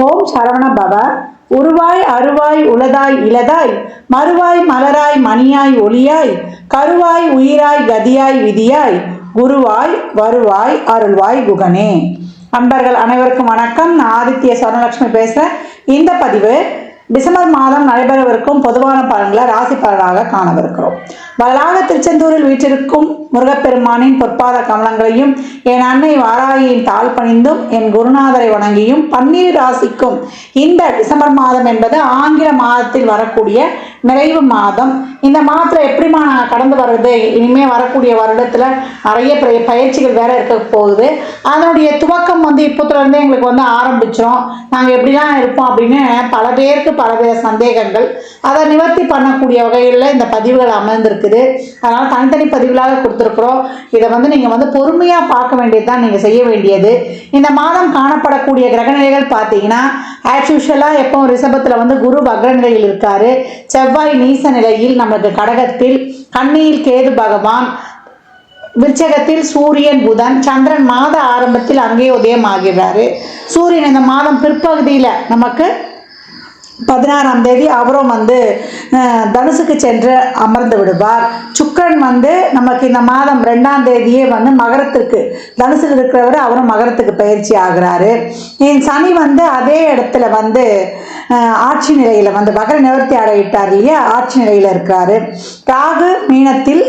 ஓம் சரவண பவ. உருவாய் அருவாய் உளதாய் இளதாய் மறுவாய் மலராய் மணியாய் ஒளியாய் கருவாய் உயிராய் கதியாய் விதியாய் குருவாய் வருவாய் அருள்வாய் குகனே. அன்பர்கள் அனைவருக்கும் வணக்கம். நான் ஆதித்ய சொர்ணலட்சுமி பேசுகிறேன். இந்த பதிவு டிசம்பர் மாதம் நடைபெறவிருக்கும் பொதுவான பலன்களை ராசி பலனாக காணவிருக்கிறோம். வரலாக திருச்செந்தூரில் வீற்றிருக்கும் முருகப்பெருமானின் பொற்பாத கமலங்களையும் என் அன்னை வாராகியின் தாழ் பணிந்தும் என் குருநாதரை வணங்கியும் 12 ராசிக்கும் இந்த டிசம்பர் மாதம் என்பது ஆங்கில மாதத்தில் வரக்கூடிய நிறைவு மாதம். இந்த மாதத்தில் எப்படிமா நாங்கள் கடந்து வர்றது, இனிமே வரக்கூடிய வருடத்துல நிறைய பயிற்சிகள் வேற இருக்க போகுது. அதனுடைய துவக்கம் இப்போத்துல இருந்து எங்களுக்கு ஆரம்பிச்சிடும். நாங்கள் எப்படிலாம் இருப்போம் அப்படின்னு பல பேருக்கு பலவித சந்தேகங்கள். அதை நிவர்த்தி பண்ணக்கூடிய வகையில் இந்த பதிவுகள் அமர்ந்திருக்குது. அதனால தனித்தனி பதிவுகளாக கொடுத்துருக்குறோம். இதை நீங்கள் பொறுமையாக பார்க்க வேண்டியதுதான் நீங்கள் செய்ய வேண்டியது. இந்த மாதம் காணப்படக்கூடிய கிரகநிலைகள் பார்த்தீங்கன்னா ஆஸ் யூஷுவலாக எப்போ ரிஷபத்தில் குரு வக்ர நிலையில் இருக்காரு. செவ்வாய் நீச நிலையில் நமக்கு கடகத்தில், கன்னியில் கேது பகவான், விருச்சகத்தில் சூரியன் புதன், சந்திரன் மாத ஆரம்பத்தில் அங்கே உதயம் ஆகிறாரு. சூரியன் இந்த மாதம் பிற்பகுதியில் நமக்கு 16ஆம் தேதி அவரும் தனுசுக்கு சென்று அமர்ந்து விடுவார். சுக்கிரன் நமக்கு இந்த மாதம் 2ஆம் தேதியே மகரத்திற்கு, தனுசில் இருக்கிறவர் அவரும் மகரத்துக்கு பயிற்சி ஆகிறாரு. சனி அதே இடத்துல ஆட்சி நிலையில் வகர நிவர்த்தி அடையிட்டார் இல்லையா, ஆட்சி நிலையில் இருக்கிறாரு. ராகு மீனத்தில்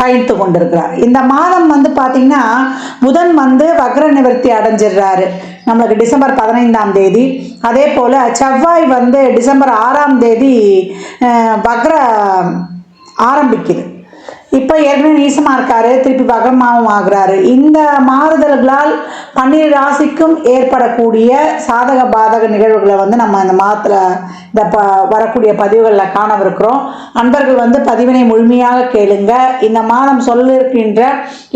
பயணித்து கொண்டிருக்கிறார். இந்த மாதம் பார்த்தீங்கன்னா புதன் வக்ர நிவர்த்தி அடைஞ்சிடுறாரு நம்மளுக்கு டிசம்பர் 15ஆம் தேதி. அதே போல் செவ்வாய் டிசம்பர் 6ஆம் தேதி வக்ர ஆரம்பிக்குது. இப்போ ஏற்கனவே நீசமாக இருக்காரு, திருப்பி வக்ரமாகவும் ஆகிறாரு. இந்த மாறுதல்களால் 12 ராசிக்கும் ஏற்படக்கூடிய சாதக பாதக நிகழ்வுகளை நம்ம இந்த மாதத்தில் இந்த வரக்கூடிய பதிவுகளில் காணவிருக்கிறோம். அன்பர்கள் பதிவினை முழுமையாக கேளுங்க. இந்த மாதம் சொல்லிருக்கின்ற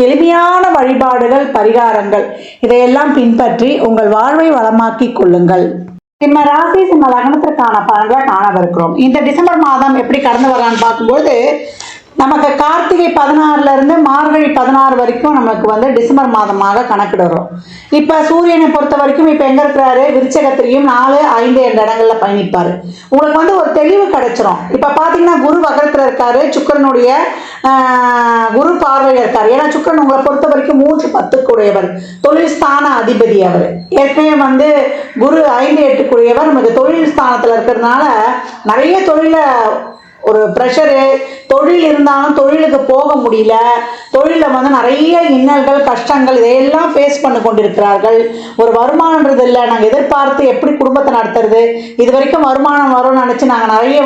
எளிமையான வழிபாடுகள், பரிகாரங்கள் இதையெல்லாம் பின்பற்றி உங்கள் வாழ்வை வளமாக்கி கொள்ளுங்கள். சிம்ம ராசி சிம்ம லக்னத்திற்கான பலன்களை காணவிருக்கிறோம். இந்த டிசம்பர் மாதம் எப்படி கடந்து வரான்னு பார்க்கும்போது நமக்கு கார்த்திகை 16ல இருந்து மார்கழி 16 வரைக்கும் நமக்கு டிசம்பர் மாதமாக கணக்கிடுறோம். இப்போ சூரியனை பொறுத்த வரைக்கும் இப்போ எங்கே இருக்கிறாரு, விருச்சகத்திலையும் 4, 5 என்ற இடங்கள்ல பயணிப்பார். உங்களுக்கு ஒரு தெளிவு கிடைச்சிரும். இப்போ பார்த்தீங்கன்னா குரு வக்ரத்தில் இருக்காரு, சுக்கிரனுடைய குரு பார்வையில் இருக்காரு. ஏன்னா சுக்கிரன் உங்களை பொறுத்த வரைக்கும் 3, 10 தொழில் ஸ்தான அதிபதி. அவர் ஏற்கனவே குரு 5, 8 நமக்கு தொழில் ஸ்தானத்தில் இருக்கிறதுனால நிறைய தொழில ஒரு ப்ரெஷரு, தொழில் இருந்தாலும் தொழிலுக்கு போக முடியல, தொழிலில் நிறைய இன்னல்கள், கஷ்டங்கள் இதையெல்லாம் ஃபேஸ் பண்ணி கொண்டிருக்கிறார்கள். ஒரு வருமானன்றது இல்லை. நாங்கள் எதிர்பார்த்து எப்படி குடும்பத்தை நடத்துறது, இது வரைக்கும் வருமானம் வரும்னு நினச்சி நாங்கள் நிறைய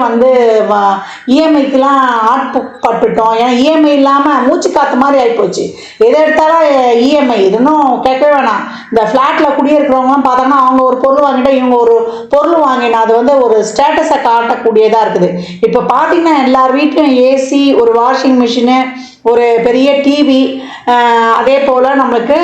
இஎம்ஐக்கெலாம் ஆட்பட்டுட்டோம். ஏன்னா இஎம்ஐ இல்லாமல் மூச்சு காற்று மாதிரி ஆகிப்போச்சு. எதை எடுத்தாலும் இஎம்ஐ. இது இன்னும் கேட்கவே வேணாம். இந்த ஃப்ளாட்டில் குடியிருக்கிறவங்களாம் பார்த்தோம்னா அவங்க ஒரு பொருள் வாங்கிட்டா இவங்க ஒரு பொருள் வாங்கினா அது ஒரு ஸ்டேட்டஸை காட்டக்கூடியதாக இருக்குது. இப்போ பார்த்தீங்கன்னா எல்லார் வீட்லையும் ஏசி, ஒரு வாஷிங் மிஷினு, ஒரு பெரிய டிவி, அதே போல் நம்மளுக்கு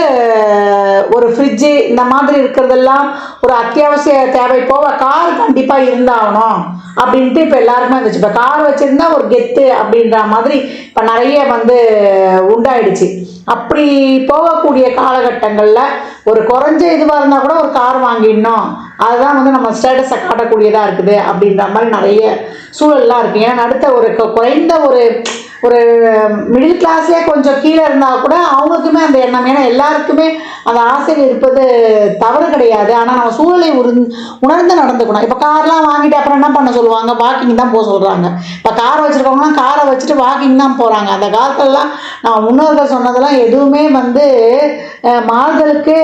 ஒரு ஃப்ரிட்ஜு, இந்த மாதிரி இருக்கிறதெல்லாம் ஒரு அத்தியாவசிய தேவை. போக கார் கண்டிப்பாக இருந்தாகணும் அப்படின்ட்டு இப்போ எல்லாருக்குமே இருந்துச்சு. இப்போ கார் வச்சுருந்தா ஒரு கெத்து அப்படின்ற மாதிரி இப்போ நிறைய உண்டாயிடுச்சு. அப்படி போகக்கூடிய காலகட்டங்களில் ஒரு குறைஞ்ச இதுவாக இருந்தால் கூட ஒரு கார் வாங்கிடணும், அதுதான் நம்ம ஸ்டேட்டஸை காட்டக்கூடியதாக இருக்குது அப்படின்ற மாதிரி நிறைய சூழல்லாம் இருக்குது. ஏன்னா அடுத்த ஒரு குறைந்த ஒரு மிடில் கிளாஸே கொஞ்சம் கீழே இருந்தால் கூட அவங்களுக்குமே அந்த எண்ணம். ஏன்னா எல்லாருக்குமே அந்த ஆசைகள் இருப்பது தவறு கிடையாது. ஆனால் நம்ம சூழலை உணர்ந்து நடந்துக்கணும். இப்போ கார்லாம் வாங்கிட்டு அப்புறம் என்ன பண்ண சொல்லுவாங்க, வாக்கிங் தான் போக சொல்கிறாங்க. இப்போ கார் வச்சுருக்கவங்களாம் காரை வச்சுட்டு வாக்கிங் தான் போகிறாங்க. அந்த காலத்துலலாம் நம்ம முன்னோர்கள் சொன்னதெல்லாம் எதுவுமே மாறுதலுக்கு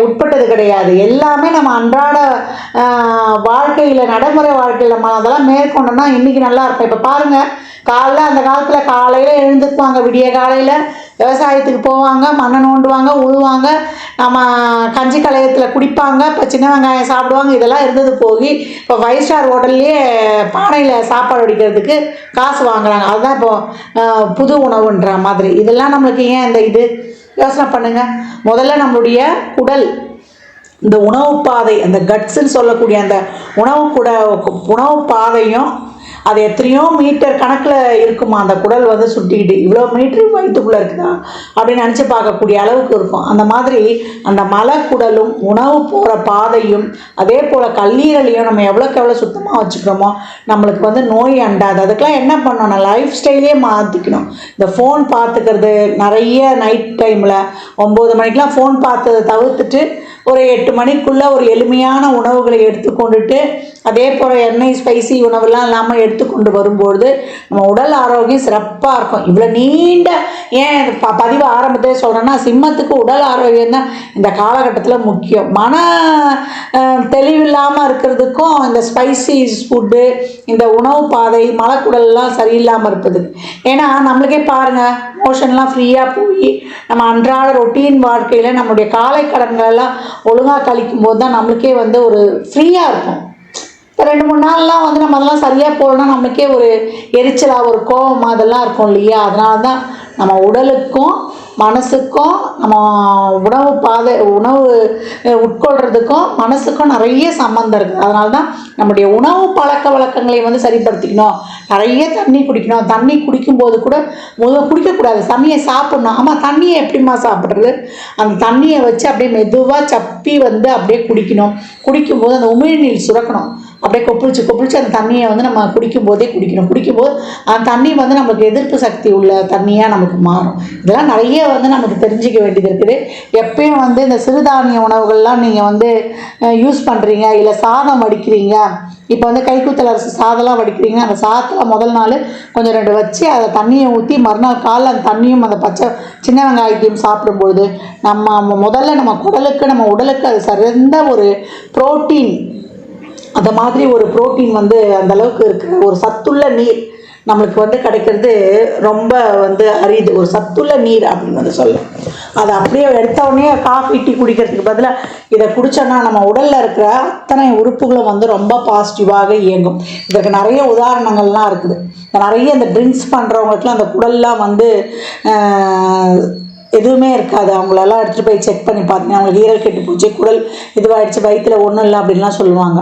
உட்பட்டது கிடையாது. எல்லாமே நம்ம அன்றாட வாழ்க்கையில், நடைமுறை வாழ்க்கையில் நம்ம அதெல்லாம் மேற்கொண்டோம்னா இன்றைக்கி நல்லா இருக்கும். இப்போ பாருங்கள், காலைல அந்த காலத்தில் காலையில் எழுந்துக்குவாங்க, விடிய காலையில் விவசாயத்துக்கு போவாங்க, மண்ணை நோண்டுவாங்க, உழுவாங்க, நம்ம கஞ்சி கலையத்தில் குடிப்பாங்க, இப்போ சின்ன வெங்காயம் சாப்பிடுவாங்க. இதெல்லாம் இருந்தது போய் இப்போ 5 ஸ்டார் ஹோட்டல்லையே பானையில் சாப்பாடு அடிக்கிறதுக்கு காசு வாங்குறாங்க. அதுதான் இப்போது புது உணவுன்ற மாதிரி. இதெல்லாம் நம்மளுக்கு ஏன் இந்த இது யோசனை பண்ணுங்கள். முதல்ல நம்மளுடைய குடல், இந்த உணவு பாதை, அந்த கட்ஸுன்னு சொல்லக்கூடிய அந்த உணவு பாதையும் அது எத்தனையோ மீட்டர் கணக்கில் இருக்குமா அந்த குடல் சுட்டிக்கிட்டு. இவ்வளோ மீட்டர் இன்னும் வயிற்றுக்குள்ளே இருக்குதா அப்படின்னு நினச்சி பார்க்கக்கூடிய அளவுக்கு இருக்கும். அந்த மாதிரி அந்த மலக்குடலும் உணவு போகிற பாதையும் அதே போல் கல்லீரலையும் நம்ம எவ்வளோக்கு எவ்வளோ சுத்தமாக வச்சுக்கிறோமோ நம்மளுக்கு வந்து நோய் அண்டாது. அதுக்கெலாம் என்ன பண்ணணும், லைஃப் ஸ்டைலே மாற்றிக்கணும். இந்த ஃபோன் பார்த்துக்கிறது நிறைய நைட் டைமில் 9 மணிக்கெலாம் ஃபோன் பார்த்ததை தவிர்த்துட்டு ஒரு 8 மணிக்குள்ளே ஒரு எளிமையான உணவுகளை எடுத்துக்கொண்டுட்டு அதே போல் எண்ணெய் ஸ்பைசி உணவுலாம் இல்லாமல் எடுத்துக்கொண்டு வரும்பொழுது நம்ம உடல் ஆரோக்கியம் சிறப்பாக இருக்கும். இவ்வளோ நீண்ட ஏன் பதிவு ஆரம்பத்திலே சொல்கிறேன்னா, சிம்மத்துக்கு உடல் ஆரோக்கியம் தான் இந்த காலகட்டத்தில் முக்கியம். மன தெளிவில்லாமல் இருக்கிறதுக்கும் இந்த ஸ்பைசி ஃபுட்டு, இந்த உணவு பாதை, மலக்குடல்லாம் சரியில்லாமல் இருப்பதுக்கு. ஏன்னா நம்மளுக்கே பாருங்கள், மோஷன்லாம் ஃப்ரீயாக போய் நம்ம அன்றாட ரொட்டீன் வாழ்க்கையில் நம்மளுடைய காலை கடன்களெல்லாம் ஒழுங்காக கழிக்கும் போது தான் நம்மளுக்கே வந்து ஒரு ஃப்ரீயாக இருக்கும். இப்போ 2-3 நாள்லாம் வந்து நம்ம அதெல்லாம் சரியாக போகலன்னா நம்மளுக்கே ஒரு எரிச்சலாக ஒரு கோபமாக அதெல்லாம் இருக்கும் இல்லையா? அதனால தான் நம்ம உடலுக்கும் மனசுக்கும் நம்ம உணவு உட்கொள்கிறதுக்கும் மனசுக்கும் நிறைய சம்மந்தம் இருக்குது. அதனால தான் நம்முடைய உணவு பழக்க வழக்கங்களை வந்து சரிப்படுத்திக்கணும். நிறைய தண்ணி குடிக்கணும். தண்ணி குடிக்கும்போது கூட குடிக்கக்கூடாது, தண்ணியை சாப்பிட்ணும். ஆமாம், தண்ணியை எப்படிம்மா சாப்பிட்றது? அந்த தண்ணியை வச்சு அப்படியே மெதுவாக சப்பி வந்து அப்படியே குடிக்கணும். குடிக்கும்போது அந்த உமிழ்நீர் சுரக்கணும். அப்படியே கொப்பளிச்சு அந்த தண்ணியை வந்து நம்ம குடிக்கும்போது அந்த தண்ணி வந்து நமக்கு எதிர்ப்பு சக்தி உள்ள தண்ணியாக நமக்கு மாறும். இதெல்லாம் நிறைய வந்து நமக்கு தெரிஞ்சிக்க வேண்டியது இருக்குது. எப்பயும் வந்து இந்த சிறுதானிய உணவுகள்லாம் நீங்கள் வந்து யூஸ் பண்ணுறீங்க, இல்லை சாதம் வடிக்கிறீங்க, இப்போ வந்து கைக்குத்தல் அரிசி சாதம்லாம் வடிக்கிறீங்க, அந்த சாதத்தில் முதல் நாள் கொஞ்சம் 2 வச்சு அதை தண்ணியை ஊற்றி மறுநாள் காலைல அந்த தண்ணியும் அந்த பச்சை சின்ன வெங்காயத்தையும் சாப்பிடும்பொழுது முதல்ல நம்ம குடலுக்கு நம்ம உடலுக்கு அது சிறந்த ஒரு புரோட்டீன், அந்த மாதிரி ஒரு புரோட்டீன் வந்து அந்தளவுக்கு இருக்கிற ஒரு சத்துள்ள நீர் நம்மளுக்கு வந்து கிடைக்கிறது ரொம்ப வந்து அரிது. ஒரு சத்துள்ள நீர் அப்படின்னு வந்து சொல்லலாம். அதை அப்படியே எடுத்தவுடனே காஃபி டீ குடிக்கிறதுக்கு பதிலாக இதை குடித்தோன்னா நம்ம உடலில் இருக்கிற அத்தனை உறுப்புகளும் வந்து ரொம்ப பாசிட்டிவாக இயங்கும். இதற்கு நிறைய உதாரணங்கள்லாம் இருக்குது. நிறைய இந்த ட்ரிங்க்ஸ் பண்ணுறவங்களுக்குலாம் அந்த குடல்லாம் வந்து எதுவுமே இருக்காது. அவங்களெல்லாம் எடுத்துகிட்டு போய் செக் பண்ணி பார்த்தீங்கன்னா அவங்களுக்கு ஈரல் கெட்டு போச்சு, குடல் இதுவாகிடுச்சு, வயிற்றில் ஒன்றும் இல்லை அப்படின்லாம் சொல்லுவாங்க.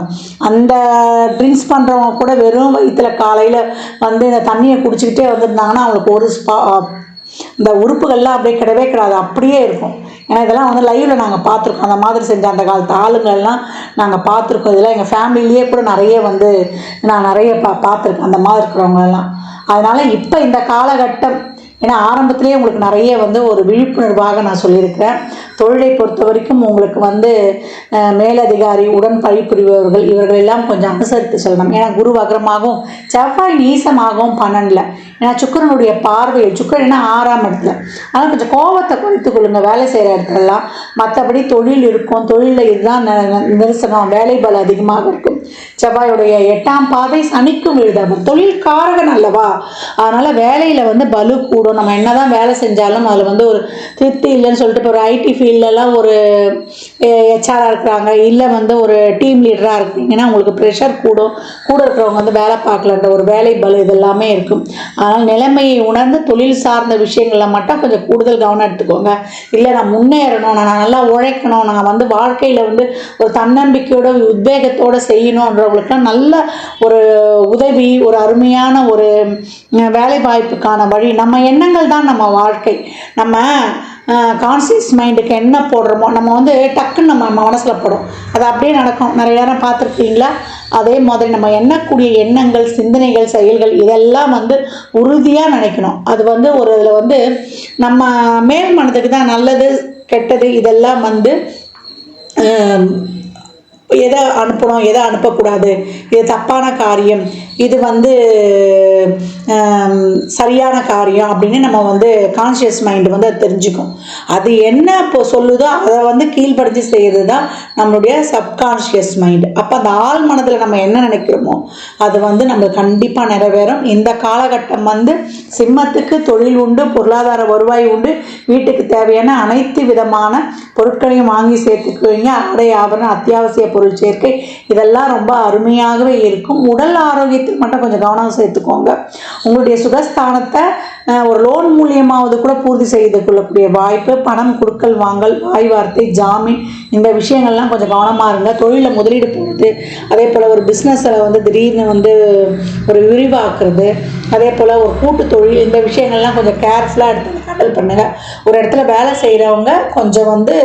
அந்த ட்ரிங்க்ஸ் பண்ணுறவங்க கூட வெறும் வயிற்றில் காலையில் வந்து இந்த தண்ணியை குடிச்சிக்கிட்டே வந்துருந்தாங்கன்னா அவங்களுக்கு ஒரு இந்த உறுப்புகள்லாம் அப்படியே கிடையவே கிடையாது, அப்படியே இருக்கும். ஏன்னா இதெல்லாம் வந்து லைவில் நாங்கள் பார்த்துருக்கோம். அந்த மாதிரி செஞ்ச அந்த காலத்து ஆளுங்கள்லாம் நாங்கள் பார்த்துருக்கோம். இதெல்லாம் எங்கள் ஃபேமிலியிலேயே கூட நிறைய வந்து நான் நிறைய பார்த்துருக்கேன் அந்த மாதிரி இருக்கிறவங்களெல்லாம். அதனால் இப்போ இந்த காலகட்டம், ஏன்னா ஆரம்பத்திலே உங்களுக்கு நிறைய வந்து ஒரு விழிப்புணர்வாக நான் சொல்லியிருக்கிறேன். தொழிலை பொறுத்த வரைக்கும் உங்களுக்கு வந்து மேலதிகாரி, உடன் பணிபுரிபவர்கள் இவர்களெல்லாம் கொஞ்சம் அனுசரித்து சொல்லணும். ஏன்னா குரு வக்ரமாகவும் செவ்வாய் நீசமாகவும் 12, ஏன்னா சுக்கிரனுடைய பார்வையில், சுக்கிரன் 6ஆம் இடத்துல. அதனால் கொஞ்சம் கோபத்தை குறைத்து கொள்ளுங்கள் வேலை செய்கிற இடத்துலலாம். மற்றபடி தொழில் இருக்கும், தொழிலில் இதுதான் நிரசனம், வேலை பலம் அதிகமாக இருக்கும். செவ்வாயுடைய 8ஆம் பாதை சனிக்கும் விழுதாகும், தொழில் காரகன் அல்லவா? அதனால் வேலையில் வந்து பலு கூடும். நம்ம என்ன தான் வேலை செஞ்சாலும் அதில் வந்து ஒரு திருப்தி இல்லைன்னு சொல்லிட்டு இப்போ ஒரு ஐடி ஃபீல்டெல்லாம் ஒரு ஹெச்ஆராக இருக்கிறாங்க, இல்லை வந்து ஒரு டீம் லீடராக இருக்கீங்கன்னா உங்களுக்கு ப்ரெஷர் கூட இருக்கிறவங்க வந்து வேலை பார்க்கலன்ற ஒரு வேலை பலு இதெல்லாமே இருக்கும். அதனால் நிலைமையை உணர்ந்து தொழில் சார்ந்த விஷயங்களில் மட்டும் கொஞ்சம் கூடுதல் கவனம் எடுத்துக்கோங்க. இல்லை நான் முன்னேறணும், நான் நல்லா உழைக்கணும், நான் வந்து வாழ்க்கையில் வந்து ஒரு தன்னம்பிக்கையோட உத்வேகத்தோடு செய்யணுன்றவங்களுக்குலாம் நல்ல ஒரு உதவி, ஒரு அருமையான ஒரு வேலை வாய்ப்புக்கான வழி. நம்ம எண்ணங்கள் தான் நம்ம வாழ்க்கை. நம்ம கான்சியஸ் மைண்டுக்கு என்ன போடுறோமோ நம்ம வந்து டக்குன்னு நம்ம மனசில் படும், அது அப்படியே நடக்கும். நிறைய நேரம் பார்த்துருக்கீங்களா? அதே மாதிரி நம்ம எண்ணக்கூடிய எண்ணங்கள், சிந்தனைகள், செயல்கள் இதெல்லாம் வந்து உறுதியாக நினைக்கணும். அது வந்து ஒரு இதில் வந்து நம்ம மேல் மனதுக்கு தான் நல்லது கெட்டது இதெல்லாம் வந்து எதை அனுப்பணும், எதை அனுப்பக்கூடாது, இது தப்பான காரியம், இது வந்து சரியான காரியம் அப்படின்னு நம்ம வந்து கான்ஷியஸ் மைண்டு வந்து அது தெரிஞ்சுக்கும். அது என்ன இப்போ சொல்லுதோ அதை வந்து கீழ்படிஞ்சு செய்கிறது தான் நம்மளுடைய சப்கான்ஷியஸ் மைண்டு. அப்போ அந்த ஆள் மனதில் நம்ம என்ன நினைக்கிறோமோ அது வந்து நம்ம கண்டிப்பாக நிறைவேறும். இந்த காலகட்டம் வந்து சிம்மத்துக்கு தொழில் உண்டு, பொருளாதார வருவாய் உண்டு, வீட்டுக்கு தேவையான அனைத்து விதமான பொருட்களையும் வாங்கி சேர்த்துக்குவீங்க. ஆடை ஆபரணம், அத்தியாவசிய பொருள் சேர்க்கை இதெல்லாம் ரொம்ப அருமையாகவே இருக்கும். உடல் ஆரோக்கியத்தில் மட்டும் கொஞ்சம் கவனம் சேர்த்துக்கோங்க. உங்களுடைய சுகஸ்தானத்தை ஒரு லோன் மூலியமாவது கூட பூர்த்தி செய்து கொள்ளக்கூடிய வாய்ப்பு. பணம் கொடுக்கல் வாங்கல், வாய் வார்த்தை, ஜாமீன், இந்த விஷயங்கள்லாம் கொஞ்சம் கவனமாக இருங்க. தொழிலில் முதலீடு போடுறது, அதே போல் ஒரு பிஸ்னஸில் வந்து திடீர்னு வந்து ஒரு விரிவாக்குறது, அதே போல் ஒரு கூட்டு தொழில், இந்த விஷயங்கள்லாம் கொஞ்சம் கேர்ஃபுல்லாக எடுத்து ஹேண்டில் பண்ணுங்கள். ஒரு இடத்துல வேலை செய்கிறவங்க கொஞ்சம் வந்து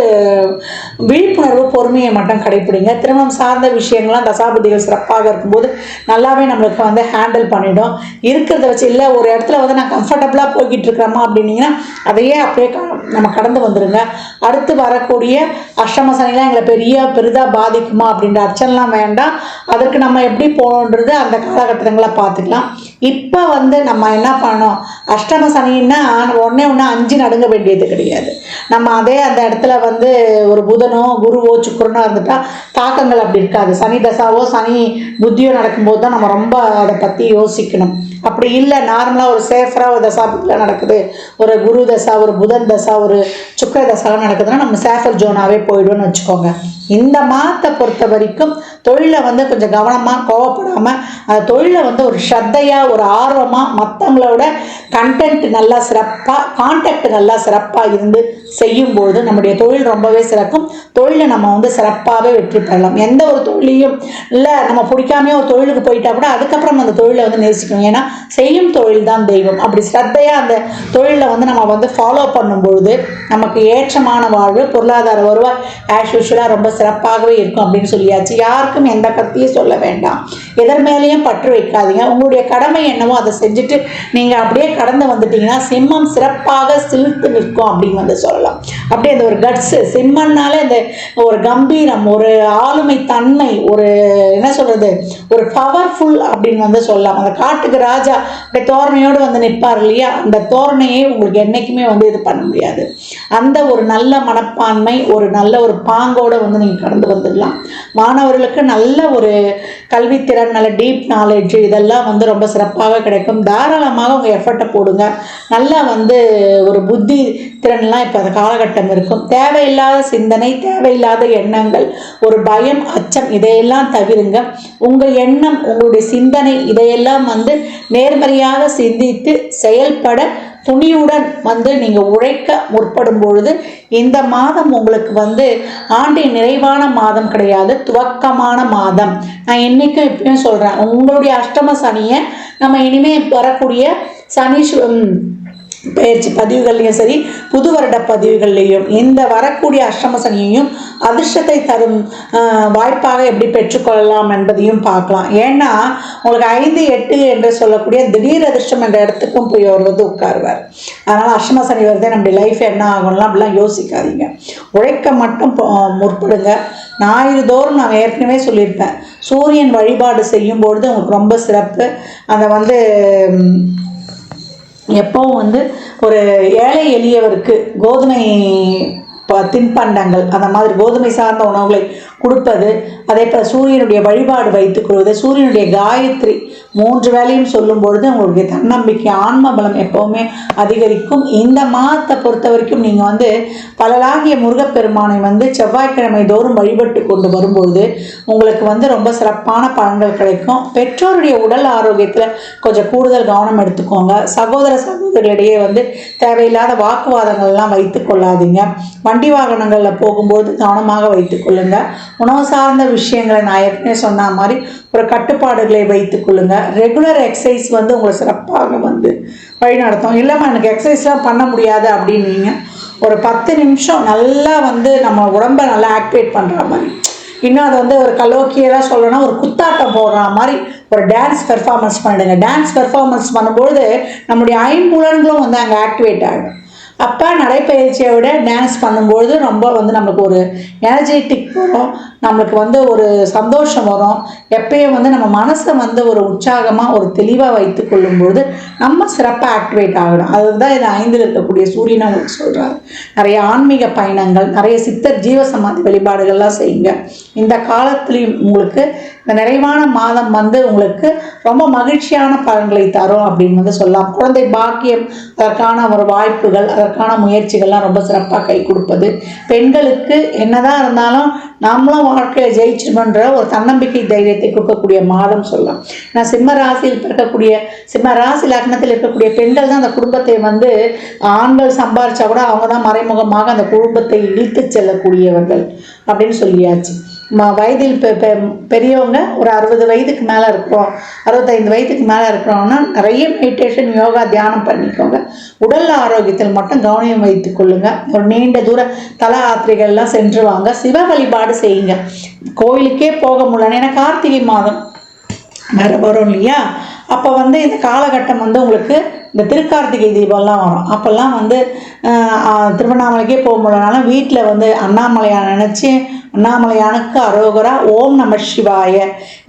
விழிப்புணர்வு, பொறுமையை மட்டும் கடைப்பிடிங்க. திருமணம் சார்ந்த விஷயங்கள்லாம் தசாபதிகள் சிறப்பாக இருக்கும்போது நல்லாவே நம்மளுக்கு வந்து ஹேண்டில் பண்ணிடும். இருக்கிறத வச்சு இல்லை ஒரு இடத்துல வந்து நான் கம்ஃபர்டபுளாக போய்கிட்டு இருக்கிறோமா அப்படின்னீங்கன்னா அதையே அப்படியே நம்ம கடந்து வந்துடுங்க. அடுத்து வரக்கூடிய அஷ்டம சனிலாம் எங்களை பெரிதாக பாதிக்குமா அப்படின்ற அச்சம்லாம் வேண்டாம். அதுக்கு நம்ம எப்படி போகணுன்றது அந்த காலகட்டங்களை பார்த்துக்கலாம். இப்போ வந்து நம்ம என்ன பண்ணோம், அஷ்டம சனின்னா ஒன்று 5 நடுங்க வேண்டியது கிடையாது. நம்ம அதே அந்த இடத்துல வந்து ஒரு புதனோ குருவோ சுக்கிரனோ இருந்துட்டா தாக்கங்கள் அப்படி இருக்காது. சனி தசாவோ சனி புத்தியோ நடக்கும்போது தான் நம்ம ரொம்ப அதை பற்றி யோசிக்கணும். அப்படி இல்லை, நார்மலாக ஒரு சேஃபராக ஒரு தசாபத்தில் நடக்குது, ஒரு குரு தசா, ஒரு புதன் தசா, ஒரு சுக்கிர தசாலாம் நடக்குதுன்னா நம்ம சேஃபர் ஜோனாகவே போயிடுவோன்னு வச்சுக்கோங்க. இந்த மாதத்தை பொறுத்த வரைக்கும் தொழிலை வந்து கொஞ்சம் கவனமாக, கோவப்படாமல், அந்த தொழிலை வந்து ஒரு ஸ்ரத்தையாக, ஒரு ஆர்வமாக, மற்றவங்களோட கான்டாக்ட் நல்லா சிறப்பாக இருந்து செய்யும்போது நம்முடைய தொழில் ரொம்பவே சிறக்கும். தொழிலை நம்ம வந்து சிறப்பாகவே வெற்றி பெறலாம். எந்த ஒரு தொழிலையும் இல்லை நம்ம பிடிக்காமே ஒரு தொழிலுக்கு போயிட்டா கூட அதுக்கப்புறம் அந்த தொழிலை வந்து நேசிக்கணும். ஏன்னா செய்யும் தொழில் தான் தெய்வம். அப்படி ஸ்ரத்தையாக அந்த தொழிலை வந்து நம்ம வந்து ஃபாலோ பண்ணும்பொழுது நமக்கு ஏற்றமான வாழ்வு, பொருளாதார வருவாய் ஆஸ் யூஷுவலாக ரொம்ப சிறப்பாகவே இருக்கும் அப்படின்னு சொல்லியாச்சு. யாருக்கும் எந்த கருத்தையும் சொல்ல வேண்டாம், எதர் மேலேயும் பற்று வைக்காதீங்க. உங்களுடைய கடமை என்னவோ அதை செஞ்சுட்டு நீங்கள் அப்படியே கடந்து வந்துட்டீங்கன்னா சிம்மம் சிறப்பாக சிலிர்த்து நிற்கும் அப்படின்னு வந்து சொல்லலாம். அப்படியே அந்த ஒரு கட்ஸு, சிம்மன்னாலே அந்த ஒரு கம்பீரம், ஒரு ஆளுமை தன்மை, ஒரு என்ன சொல்றது, ஒரு பவர்ஃபுல் அப்படின்னு வந்து சொல்லலாம். அந்த காட்டுக்கு ராஜா அப்படியே தோரணையோடு வந்து நிற்பார் இல்லையா, அந்த தோரணையே உங்களுக்கு என்றைக்குமே வந்து இது பண்ண முடியாது. அந்த ஒரு நல்ல மனப்பான்மை, ஒரு நல்ல ஒரு பாங்கோடு வந்து நீங்கள் கடந்து வந்துடலாம். மாணவர்களுக்கு நல்ல ஒரு கல்வித்திறன், நல்ல டீப் நாலேஜ், இதெல்லாம் வந்து ரொம்ப சிறப்பாக கிடைக்கும். தாராளமாக உங்கள் எஃபர்ட்டை போடுங்க. நல்லா வந்து ஒரு புத்தி திறன்லாம் இப்போ அந்த காலகட்டம் இருக்கும். தேவையில்லாத சிந்தனை, தேவையில்லாத எண்ணங்கள், ஒரு பயம், அச்சம், இதையெல்லாம் தவிருங்க. உங்கள் எண்ணம், உங்களுடைய சிந்தனை, இதையெல்லாம் வந்து நேர்மறையாக சிந்தித்து செயல்பட துணியுடன் வந்து நீங்கள் உழைக்க முற்படும் பொழுது இந்த மாதம் உங்களுக்கு வந்து ஆண்டின் நிறைவான மாதம் கிடையாது, துவக்கமான மாதம். நான் என்றைக்கும் இப்பயும் சொல்கிறேன், உங்களுடைய அஷ்டம சனியை நம்ம இனிமேல் வரக்கூடிய சனி பயிற்சி பதிவுகள்லையும் சரி, புது வருட பதிவுகள்லையும் இந்த வரக்கூடிய அஷ்டம சனியையும் அதிர்ஷ்டத்தை தரும் வாய்ப்பாக எப்படி பெற்றுக்கொள்ளலாம் என்பதையும் பார்க்கலாம். ஏன்னா உங்களுக்கு 5, 8 என்று சொல்லக்கூடிய திடீர் அதிர்ஷ்டம் என்ற இடத்துக்கும் போய் அவர் வந்து உட்காருவார். அதனால் அஷ்டம சனி வருதே நம்முடைய லைஃப் என்ன ஆகும்லாம் அப்படிலாம் யோசிக்காதீங்க. உழைக்க மட்டும் முற்படுங்க. ஞாயிறு தோறும் நான் ஏற்கனவே சொல்லியிருப்பேன், சூரியன் வழிபாடு செய்யும்பொழுது உங்களுக்கு ரொம்ப சிறப்பு. அந்த வந்து எப்பவும் வந்து ஒரு ஏழை எளியவருக்கு கோதுமை தின்பண்டங்கள், அந்த மாதிரி கோதுமை சார்ந்த உணவுகளை கொடுப்பது, அதே போல் சூரியனுடைய வழிபாடு வைத்துக் கொள்வது, சூரியனுடைய காயத்ரி 3 வேளையும் சொல்லும் பொழுது உங்களுடைய தன்னம்பிக்கை, ஆன்ம பலம் எப்போவுமே அதிகரிக்கும். இந்த மாதத்தை பொறுத்த வரைக்கும் நீங்கள் வந்து பலராகிய முருகப்பெருமானை வந்து செவ்வாய்க்கிழமை தோறும் வழிபட்டு கொண்டு வரும்பொழுது உங்களுக்கு வந்து ரொம்ப சிறப்பான பலன்கள் கிடைக்கும். பெற்றோருடைய உடல் ஆரோக்கியத்தில் கொஞ்சம் கூடுதல் கவனம் எடுத்துக்கோங்க. சகோதரிடையே வந்து தேவையில்லாத வாக்குவாதங்கள்லாம் வைத்து கொள்ளாதீங்க. வண்டி வாகனங்களில் போகும்போது கவனமாக வைத்துக் கொள்ளுங்க. உணவு சார்ந்த விஷயங்களை நான் ஏற்கனவே சொன்ன மாதிரி ஒரு கட்டுப்பாடுகளை வைத்துக் கொள்ளுங்க. ரெகுலர் எக்ஸசைஸ் வந்து உங்களை சிறப்பாக வந்து வழிநடத்தும். இல்லைம்மா எனக்கு எக்ஸசைஸ்லாம் பண்ண முடியாது அப்படின்னீங்க, ஒரு 10 நிமிஷம் நல்லா வந்து நம்ம உடம்பை நல்லா ஆக்டிவேட் பண்ணுற மாதிரி, இன்னும் அதை வந்து ஒரு கலோக்கியெல்லாம் சொல்லணும்னா ஒரு குத்தாட்டம் போடுற மாதிரி ஒரு டான்ஸ் பெர்ஃபார்மன்ஸ் பண்ணிடுங்க. டான்ஸ் பெர்ஃபார்மன்ஸ் பண்ணும்பொழுது நம்முடைய ஐம்புலன்களும் வந்து அங்கே ஆக்டிவேட் ஆகிடும். அப்போ நடைப்பயிற்சியை விட டான்ஸ் பண்ணும்பொழுது ரொம்ப வந்து நமக்கு ஒரு எனர்ஜெட்டிக் வரும், நம்மளுக்கு வந்து ஒரு சந்தோஷம் வரும். எப்பயும் வந்து நம்ம மனசை வந்து ஒரு உற்சாகமாக ஒரு தெளிவாக வைத்து கொள்ளும்பொழுது நம்ம சிறப்பாக ஆக்டிவேட் ஆகிடும். அதுதான் இது 5ல் இருக்கக்கூடிய சூரியனை உங்களுக்கு சொல்கிறாரு. நிறைய ஆன்மீக பயணங்கள், நிறைய சித்தர் ஜீவசமாதி வழிபாடுகள்லாம் செய்யுங்க. இந்த காலத்துலேயும் உங்களுக்கு இந்த நிறைவான மாதம் வந்து உங்களுக்கு ரொம்ப மகிழ்ச்சியான பலன்களை தரும் அப்படின்னு வந்து சொல்லலாம். குழந்தை பாக்கியம், அதற்கான ஒரு வாய்ப்புகள், அதற்கான முயற்சிகள்லாம் ரொம்ப சிறப்பாக கை கொடுப்பது. பெண்களுக்கு என்னதான் இருந்தாலும் நாமளும் வாழ்க்கையில் ஜெயிச்சிடணுன்ற ஒரு தன்னம்பிக்கை தைரியத்தை கொடுக்கக்கூடிய மாதம் சொல்லலாம். நான் சிம்ம ராசியில் பிறக்கக்கூடிய சிம்ம ராசி லக்னத்தில் இருக்கக்கூடிய பெண்கள் தான் அந்த குடும்பத்தை வந்து ஆண்கள் சம்பாரிச்சா கூட அவங்க தான் மறைமுகமாக அந்த குடும்பத்தை இழுத்து செல்லக்கூடியவர்கள் அப்படின்னு சொல்லியாச்சு. வயதில் பெரியவங்க ஒரு 60 வயதுக்கு மேலே இருக்கிறோம், 65 வயதுக்கு மேலே இருக்கிறோம்னா நிறைய மெடிடேஷன், யோகா, தியானம் பண்ணிக்கோங்க. உடல் ஆரோக்கியத்தில் மட்டும் கவனம் வைத்துக் கொள்ளுங்க. ஒரு நீண்ட தூர தல யாத்திரைகள்லாம் சென்று வாங்க. சிவ வழிபாடு செய்யுங்க. கோயிலுக்கே போக முடியல, ஏன்னா கார்த்திகை மாதம் வேறு வரும் இல்லையா? அப்போ வந்து இந்த காலகட்டம் வந்து உங்களுக்கு இந்த திருக்கார்த்திகை தீபம்லாம் வரும். அப்போல்லாம் வந்து திருவண்ணாமலைக்கே போக முடியலனாலும் வீட்டில் வந்து அண்ணாமலையான் நினச்சி அண்ணாமலையானுக்கு அரோகரா, ஓம் நம சிவாய,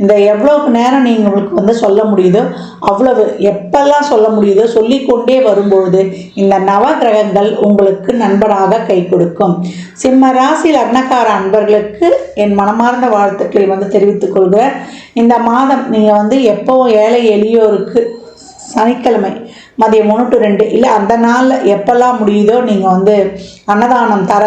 இந்த எவ்வளோக்கு நேரம் நீங்கள் உங்களுக்கு வந்து சொல்ல முடியுதோ அவ்வளவு, எப்பெல்லாம் சொல்ல முடியுதோ சொல்லிக்கொண்டே வரும்பொழுது இந்த நவ கிரகங்கள் உங்களுக்கு நண்பனாக கை கொடுக்கும். சிம்ம ராசி லக்னக்கார அன்பர்களுக்கு என் மனமார்ந்த வாழ்த்துக்களை வந்து தெரிவித்துக் கொள்கிறேன். இந்த மாதம் நீங்கள் வந்து எப்போவும் ஏழை எளியோருக்கு சனிக்கிழமை மதியம் 1 to 2 இல்லை அந்த நாளில் எப்போல்லாம் முடியுதோ நீங்கள் வந்து அன்னதானம் தர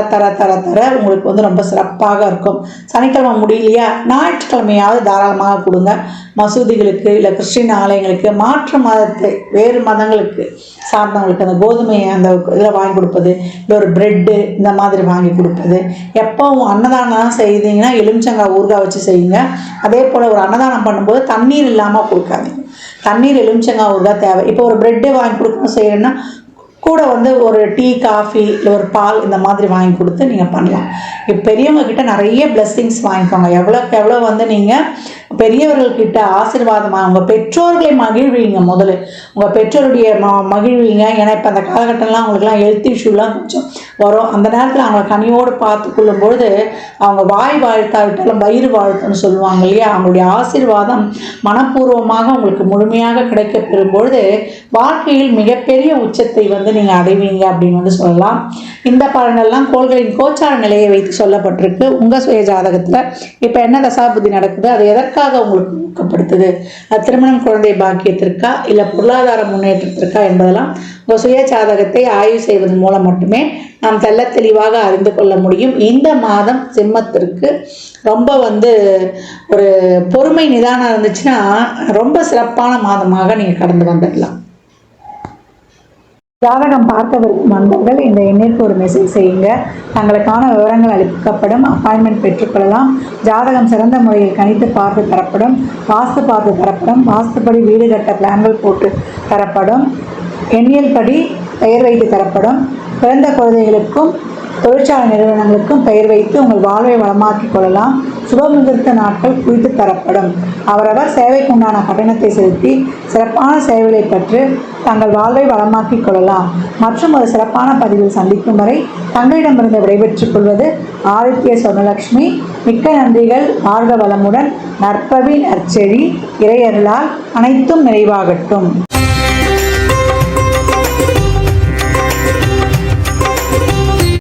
உங்களுக்கு வந்து ரொம்ப சிறப்பாக இருக்கும். சனிக்கிழமை முடியலையா, ஞாயிற்றுக்கிழமையாவது தாராளமாக கொடுங்க. மசூதிகளுக்கு இல்லை கிறிஸ்டின் ஆலயங்களுக்கு, மாற்று மதத்தை வேறு மதங்களுக்கு சார்ந்தவங்களுக்கு அந்த கோதுமையை அந்த இதில் வாங்கி கொடுப்பது, இல்லை ஒரு ப்ரெட்டு இந்த மாதிரி வாங்கி கொடுப்பது. எப்போவும் அன்னதானம் செய்தீங்கன்னா எலுமிச்சங்காய் ஊறுகாய் வச்சு செய்யுங்க. அதே போல் ஒரு அன்னதானம் பண்ணும்போது தண்ணீர் இல்லாமல் கொடுக்காதீங்க. தண்ணீர், எலுமிச்சங்காய் ஊறுகாய் தேவை. இப்போ ஒரு ப்ரெட்டு வாங்கி கொடுக்கணும் செய்யணும்னா கூட வந்து ஒரு டீ, காஃபி இல்லை ஒரு பால் இந்த மாதிரி வாங்கி கொடுத்து நீங்கள் பண்ணலாம். இப்போ பெரியவங்க கிட்ட நிறைய பிளெஸ்ஸிங்ஸ் வாங்கிக்கோங்க. எவ்வளோக்கு எவ்வளோ வந்து நீங்கள் பெரியவர்கள்கிட்ட ஆசீர்வாதமாக உங்கள் பெற்றோர்களை மகிழ்வீங்க. முதல்ல உங்கள் பெற்றோருடைய மகிழ்வீங்க. ஏன்னா இப்போ அந்த காலகட்டம்லாம் அவங்களுக்குலாம் ஹெல்த் இஷ்யூலாம் கொஞ்சம் வரும். அந்த நேரத்தில் அவங்கள கனியோடு பார்த்து கொள்ளும்பொழுது அவங்க வாய் வாழ்த்தாவிட்டாலும் வயிறு வாழ்த்துன்னு சொல்லுவாங்க இல்லையா? அவங்களுடைய ஆசீர்வாதம் மனப்பூர்வமாக உங்களுக்கு முழுமையாக கிடைக்க பெறும்பொழுது வாழ்க்கையில் மிகப்பெரிய உச்சத்தை வந்து நீங்கள் அடைவீங்க அப்படின்னு வந்து சொல்லலாம். இந்த பலனெல்லாம் கோள்களின் கோச்சார நிலையை வைத்து சொல்லப்பட்டிருக்கு. உங்கள் சுய ஜாதகத்தில் இப்போ என்ன தசாபுத்தி நடக்குது, அது எதற்காக உங்களுக்கு ஊக்கப்படுத்துது, அது திருமணம், குழந்தை பாக்கியத்திற்கா இல்லை பொருளாதார முன்னேற்றத்திற்கா என்பதெல்லாம் உங்கள் சுய ஜாதகத்தை ஆய்வு செய்வதன் மூலம் மட்டுமே நாம் தெள்ள தெளிவாக அறிந்து கொள்ள முடியும். இந்த மாதம் சிம்மத்திற்கு ரொம்ப வந்து ஒரு பொறுமை நிதானம் இருந்துச்சுன்னா ரொம்ப சிறப்பான மாதமாக நீங்கள் கடந்து வந்துடலாம். ஜாதகம் பார்க்க விரும்பும் நண்பர்கள் இந்த எண்ணிற்கு ஒரு மெசேஜ் செய்யுங்க. தங்களுக்கான விவரங்கள் அளிக்கப்படும். அப்பாயின்மெண்ட் பெற்றுக்கொள்ளலாம். ஜாதகம் சிறந்த முறையில் கணித்து பார்த்து தரப்படும். வாஸ்து பார்த்து தரப்படும். வாஸ்துப்படி வீடு கட்ட பிளான்கள் போட்டு தரப்படும். எண்ணியல் படி பெயர் வைத்து தரப்படும். பிறந்த குழந்தைகளுக்கும் தொழிற்சாலை நிறுவனங்களுக்கும் பெயர் வைத்து உங்கள் வாழ்வை வளமாக்கிக் கொள்ளலாம். சுபமுகூர்த்த நாட்கள் குறித்து தரப்படும். அவரவர் சேவைக்குண்டான கட்டணத்தை செலுத்தி சிறப்பான சேவைகளை பெற்று தங்கள் வாழ்வை வளமாக்கிக் கொள்ளலாம். மற்றும் ஒரு சிறப்பான பதிவில் சந்திக்கும் வரை தங்களிடமிருந்து விடைபெற்றுக் கொள்வது ஆதித்ய சொர்ணலட்சுமி. மிக்க நன்றிகள். வாழ்க வளமுடன். நற்பவி நற்செழி. இறையருளால் அனைத்தும் நிறைவாகட்டும்.